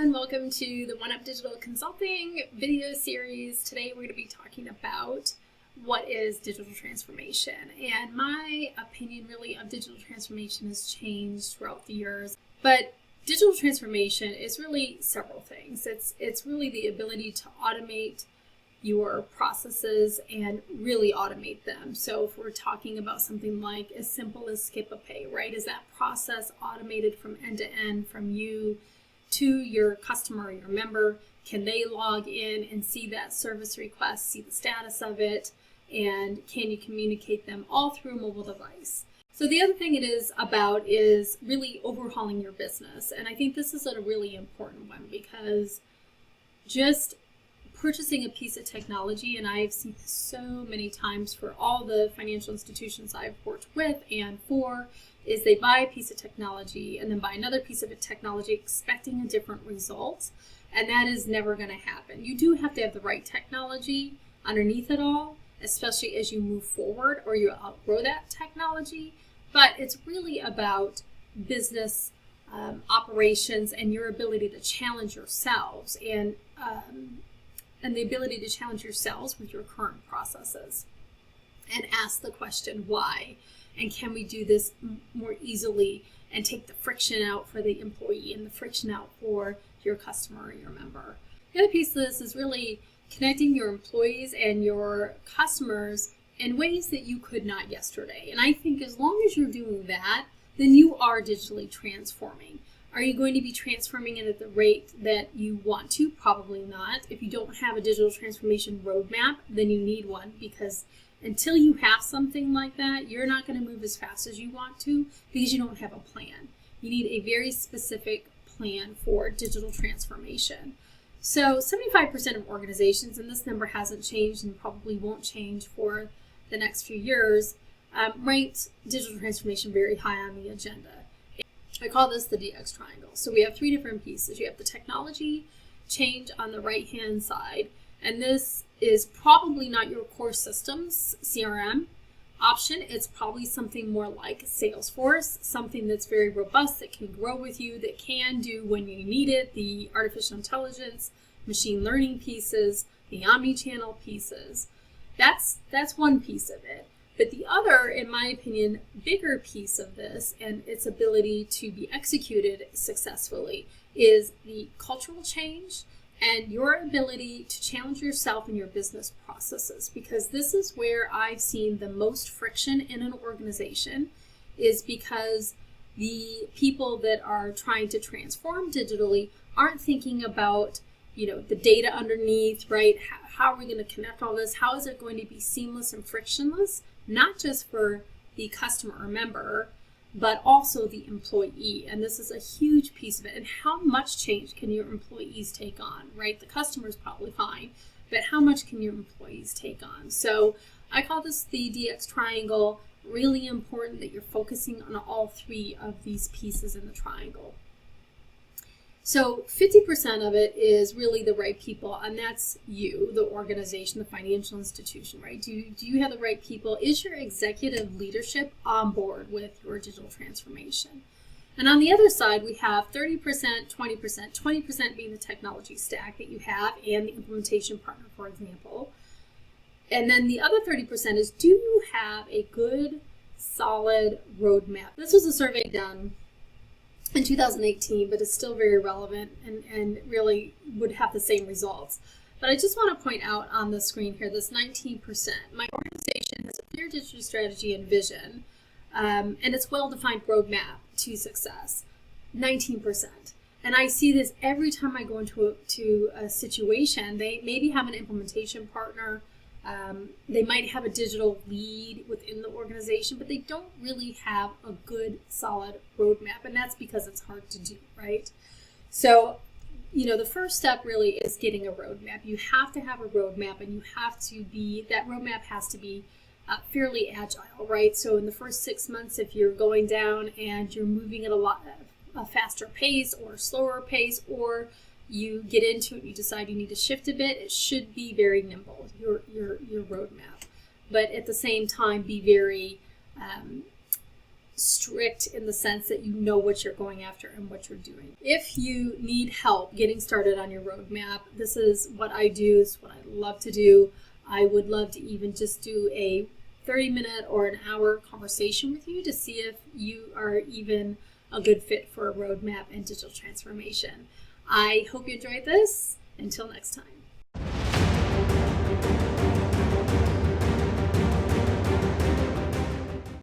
everyone, welcome to the One Up Digital Consulting video series. Today we're going to be talking about what is digital transformation, and my opinion really of digital transformation has changed throughout the years. But digital transformation is really several things. It's really the ability to automate your processes and really automate them. So if we're talking about something like as simple as skip a pay, right? Is that process automated from end to end, from you to your customer or your member? Can they log in and see that service request, see the status of it, and can you communicate them all through a mobile device? So the other thing it is about is really overhauling your business. And I think this is a really important one, because just purchasing a piece of technology, and I've seen this so many times for all the financial institutions I've worked with and for, is they buy a piece of technology and then buy another piece of technology expecting a different result. And that is never going to happen. You do have to have the right technology underneath it all, especially as you move forward or you outgrow that technology. But it's really about business operations and your ability to challenge yourselves and the ability to challenge yourselves with your current processes and ask the question, why? And can we do this more easily and take the friction out for the employee and the friction out for your customer or your member? The other piece of this is really connecting your employees and your customers in ways that you could not yesterday. And I think as long as you're doing that, then you are digitally transforming. Are you going to be transforming it at the rate that you want to? Probably not. If you don't have a digital transformation roadmap, then you need one, because until you have something like that, you're not going to move as fast as you want to because you don't have a plan. You need a very specific plan for digital transformation. So 75% of organizations, and this number hasn't changed and probably won't change for the next few years, ranked digital transformation very high on the agenda. I call this the DX triangle. So we have three different pieces. You have the technology change on the right-hand side, and this is probably not your core systems CRM option. It's probably something more like Salesforce, something that's very robust, that can grow with you, that can do when you need it, the artificial intelligence, machine learning pieces, the omni-channel pieces. That's one piece of it. But the other, in my opinion, bigger piece of this and its ability to be executed successfully is the cultural change and your ability to challenge yourself in your business processes. Because this is where I've seen the most friction in an organization, is because the people that are trying to transform digitally aren't thinking about, the data underneath, right? How are we going to connect all this? How is it going to be seamless and frictionless? Not just for the customer or member, but also the employee. And this is a huge piece of it. And how much change can your employees take on, right? The customer's probably fine, but how much can your employees take on? So I call this the DX triangle. Really important that you're focusing on all three of these pieces in the triangle. So 50% of it is really the right people, and that's you, the organization, the financial institution, right? Do you have the right people? Is your executive leadership on board with your digital transformation? And on the other side, we have 30%, 20%, 20% being the technology stack that you have and the implementation partner, for example. And then the other 30% is, do you have a good, solid roadmap? This was a survey done in 2018, but it's still very relevant and really would have the same results. But I just want to point out on the screen here, this 19%. My organization has a clear digital strategy and vision, and its well-defined roadmap to success, 19%. And I see this every time I go into a situation. They maybe have an implementation partner. They might have a digital lead within the organization, but they don't really have a good, solid roadmap. And that's because it's hard to do, right? So, the first step really is getting a roadmap. You have to have a roadmap, and that roadmap has to be fairly agile, right? So in the first 6 months, if you're going down and you're moving at a faster pace or a slower pace, or you get into it, you decide you need to shift a bit, it should be very nimble, your roadmap. But at the same time, be very strict in the sense that you know what you're going after and what you're doing. If you need help getting started on your roadmap, this is what I do, it's what I love to do. I would love to even just do a 30-minute or an hour conversation with you to see if you are even a good fit for a roadmap and digital transformation. I hope you enjoyed this. Until next time.